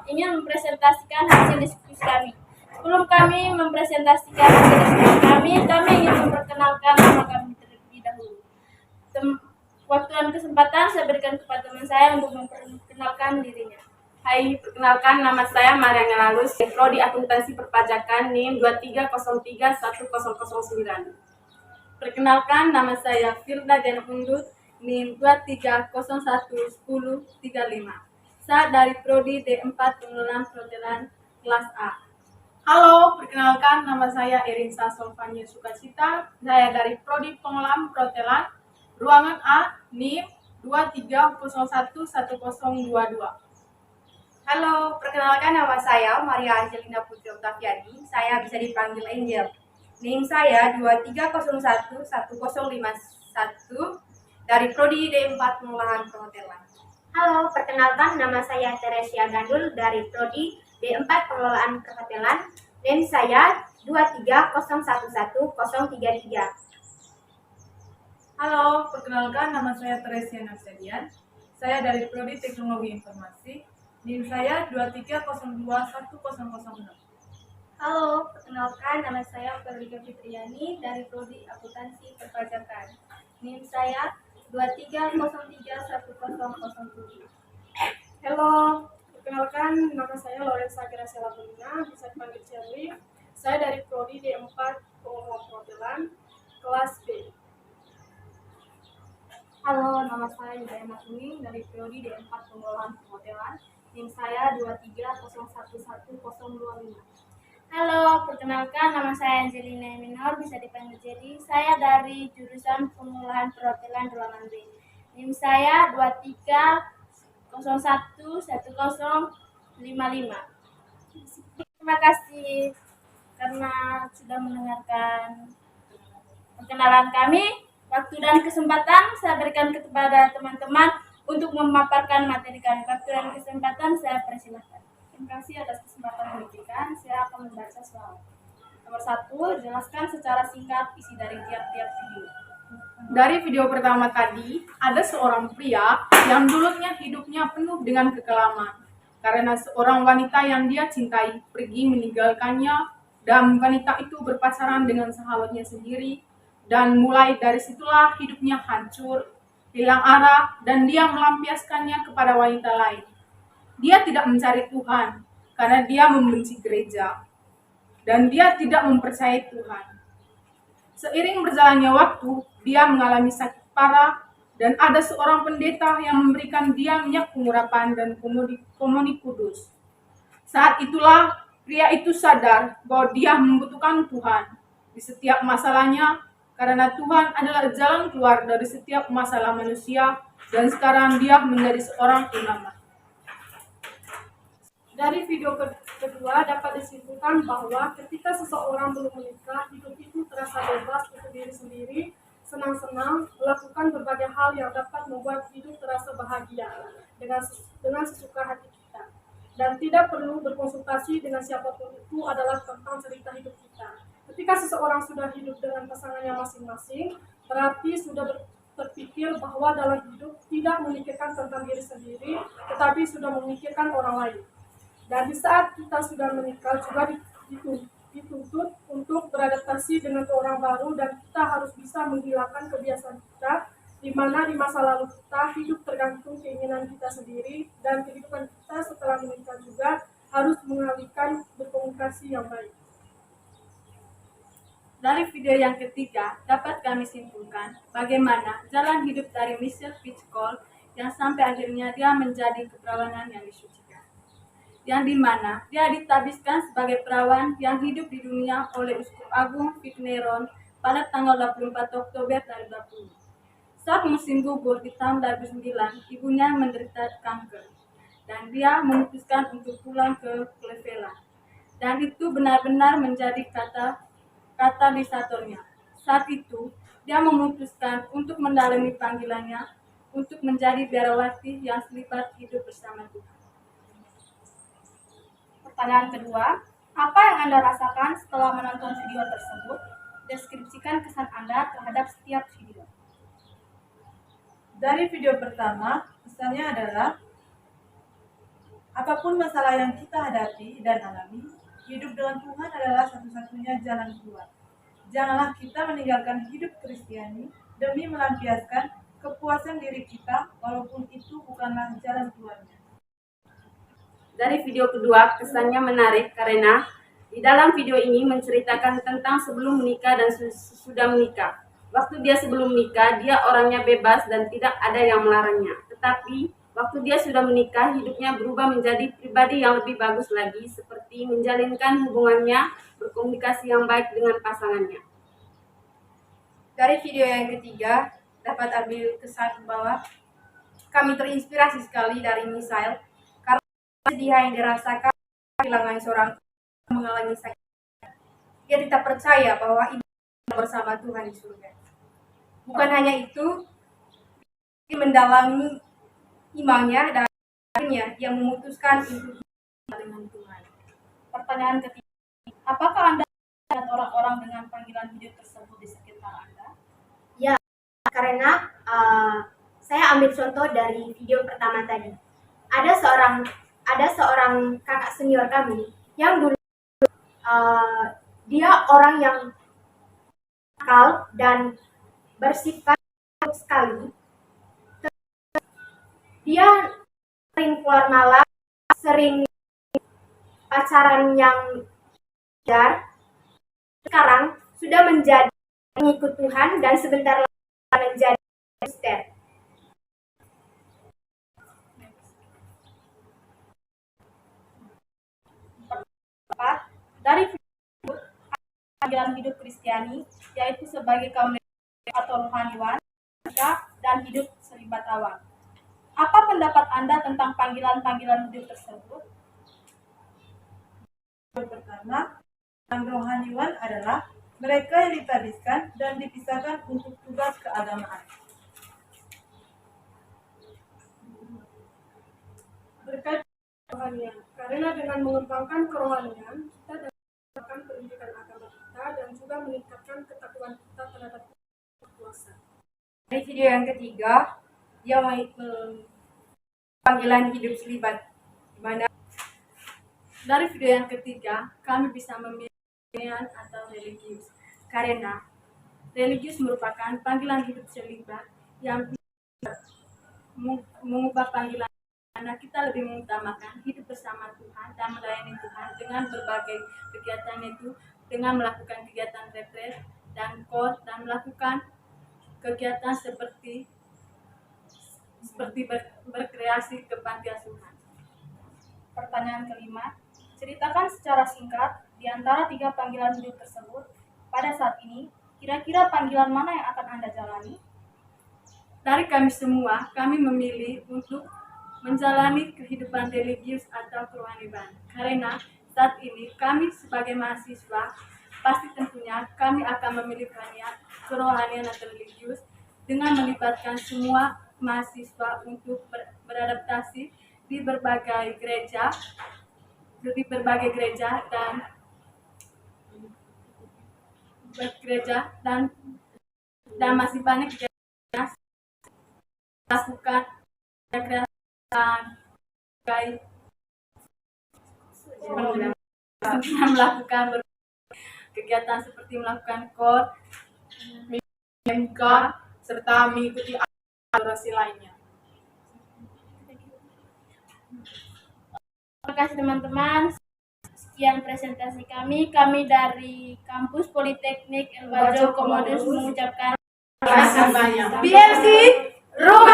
ingin mempresentasikan hasil diskusi kami. Sebelum kami mempresentasikan hasil diskusi kami ingin memperkenalkan nama kami terlebih dahulu. Waktu dan kesempatan saya berikan kepada teman saya untuk memperkenalkan dirinya. Hai, perkenalkan nama saya Maria Ngelalus, Prodi Akuntansi Perpajakan NIM 23031009. Perkenalkan nama saya Firda Jana Undut, NIM 23011035. Saya dari Prodi D4 Pengelolaan Perhotelan kelas A. Halo, perkenalkan nama saya Irinsa Solvania Sukacita. Saya dari Prodi Pengelolaan Perhotelan Ruangan A, NIM 23011022. Halo, perkenalkan nama saya Maria Angelina Putri Oktaviani. Saya bisa dipanggil Angel. NIM saya 23011051 dari Prodi D4 Pengelolaan Perhotelan. Halo, perkenalkan nama saya Teresia Gandul dari Prodi D4 Pengelolaan Perhotelan. NIM saya 230111033. Halo, perkenalkan nama saya Teresia Narsedian. Saya dari Prodi Teknologi Informasi. NIM saya 23021006. Halo, perkenalkan nama saya Ferlika Fitriani dari Prodi Akuntansi Perpajakan. NIM saya 23031007. Halo, perkenalkan nama saya Lorenza Graciela Belina, bisa dipanggil Cherly. Saya dari Prodi D4 Pengelolaan Perhotelan kelas B. Halo, nama saya Yudhayana Kuning dari Prodi D4 Pengelolaan Perhotelan. NIM saya 230111025. Halo, perkenalkan nama saya Angelina Minor, bisa dipanggil Jadi. Saya dari jurusan Pengelolaan Perhotelan Ruangan B. NIM saya 23011055. Terima kasih karena sudah mendengarkan perkenalan kami. Waktu dan kesempatan saya berikan kepada teman-teman untuk memaparkan materi kami. Waktu dan kesempatan saya persilahkan. Terima kasih atas kesempatan yang diberikan. Saya akan membaca soal. Nomor 1, jelaskan secara singkat isi dari tiap-tiap video. Dari video pertama tadi, ada seorang pria yang dulunya hidupnya penuh dengan kekelaman. Karena seorang wanita yang dia cintai pergi meninggalkannya, dan wanita itu berpacaran dengan sahabatnya sendiri, dan mulai dari situlah hidupnya hancur, hilang arah, dan dia melampiaskannya kepada wanita lain. Dia tidak mencari Tuhan, karena dia membenci gereja, dan dia tidak mempercayai Tuhan. Seiring berjalannya waktu, dia mengalami sakit parah, dan ada seorang pendeta yang memberikan dia minyak pengurapan dan komuni kudus. Saat itulah pria itu sadar bahwa dia membutuhkan Tuhan di setiap masalahnya, karena Tuhan adalah jalan keluar dari setiap masalah manusia, dan sekarang dia menjadi seorang imam. Dari video kedua dapat disimpulkan bahwa ketika seseorang belum menikah, hidup itu terasa bebas untuk diri sendiri, senang-senang, melakukan berbagai hal yang dapat membuat hidup terasa bahagia dengan sesuka hati kita. Dan tidak perlu berkonsultasi dengan siapapun, itu adalah tentang cerita hidup kita. Ketika seseorang sudah hidup dengan pasangannya masing-masing, berarti sudah berpikir bahwa dalam hidup tidak memikirkan tentang diri sendiri, tetapi sudah memikirkan orang lain. Dan di saat kita sudah menikah juga dituntut untuk beradaptasi dengan orang baru, dan kita harus bisa menghilangkan kebiasaan kita, di mana di masa lalu kita hidup tergantung keinginan kita sendiri, dan kehidupan kita setelah menikah juga harus mengalihkan berkomunikasi yang baik. Dari video yang ketiga, dapat kami simpulkan bagaimana jalan hidup dari Michelle Fitchcole yang sampai akhirnya dia menjadi keperawanan yang disucikan. Yang dimana dia ditabiskan sebagai perawan yang hidup di dunia oleh Uskup Agung Fitneron pada tanggal 24 Oktober 2020. Saat musim gugur di tahun 2009, ibunya menderita kanker, dan dia memutuskan untuk pulang ke Cleveland. Dan itu benar-benar menjadi katalisatornya. Saat itu, dia memutuskan untuk mendalami panggilannya untuk menjadi biarawati yang selipat hidup bersama Tuhan. Pertanyaan kedua, apa yang Anda rasakan setelah menonton video tersebut? Deskripsikan kesan Anda terhadap setiap video. Dari video pertama, kesannya adalah Apapun masalah yang kita hadapi dan alami, hidup dengan Tuhan adalah satu-satunya jalan keluar. Janganlah kita meninggalkan hidup Kristiani demi melampiaskan kepuasan diri kita, walaupun itu bukanlah jalan keluarnya. Dari video kedua, kesannya menarik karena di dalam video ini menceritakan tentang sebelum menikah dan sudah menikah. Waktu dia sebelum menikah, dia orangnya bebas dan tidak ada yang melarangnya. Tetapi waktu dia sudah menikah, hidupnya berubah menjadi pribadi yang lebih bagus lagi, seperti menjalinkan hubungannya, berkomunikasi yang baik dengan pasangannya. Dari video yang ketiga, dapat ambil kesan bahwa kami terinspirasi sekali dari Misael karena kesedihan yang dirasakan kehilangan seorang mengalami sakit. Dia tetap percaya bahwa ini bersama Tuhan di surga. Bukan hanya itu, dia mendalami imannya dan akhirnya dia memutuskan untuk hidup dengan Tuhan. Pertanyaan ketiga, apakah Anda melihat orang-orang dengan panggilan hidup tersebut di sekitar Anda? Ya, karena saya ambil contoh dari video pertama tadi. Ada seorang kakak senior kami yang dulu dia orang yang nakal dan bersifat sekali. Dia sering keluar malam, sering pacaran yang liar. Sekarang sudah menjadi pengikut Tuhan dan sebentar lagi menjadi Kristen. Dari panggilan hidup Kristiani, yaitu sebagai kaum atau rohaniwan dan hidup selibat awan. Apa pendapat Anda tentang panggilan-panggilan hidup tersebut? Pertama, rohaniwan adalah mereka yang ditadiskan dan dipisahkan untuk tugas keagamaan. Berkait kerohanian, karena dengan mengembangkan kerohanian, kita dapat mengembangkan pendidikan agama kita dan juga meningkatkan ketakwaan kita terhadap kuasa. Dari video yang ketiga, dia panggilan hidup selibat, di mana Dari video yang ketiga, kami bisa memilih pilihan atau religius. Karena religius merupakan panggilan hidup selibat yang bisa mengubah panggilan karena kita lebih mengutamakan hidup bersama Tuhan dan melayani Tuhan dengan berbagai kegiatan itu, dengan melakukan kegiatan retret dan kor dan melakukan kegiatan seperti berkreasi ke panti asuhan. Pertanyaan kelima, ceritakan secara singkat di antara 3 panggilan hidup tersebut. Pada saat ini, kira-kira panggilan mana yang akan Anda jalani? Dari kami semua, kami memilih untuk menjalani kehidupan religius atau kerohanian. Karena saat ini kami sebagai mahasiswa, pasti tentunya kami akan memilih kerohanian atau religius dengan melibatkan semua mahasiswa untuk beradaptasi di berbagai gereja dan masih banyak kegiatan lakukan melakukan kegiatan seperti melakukan kor, MK, serta mengikuti adorasi lainnya. Terima kasih teman-teman. Sekian presentasi kami. Kami dari Kampus Politeknik El Bajo Komodos mengucapkan Terima kasih banyak. BLC Roma.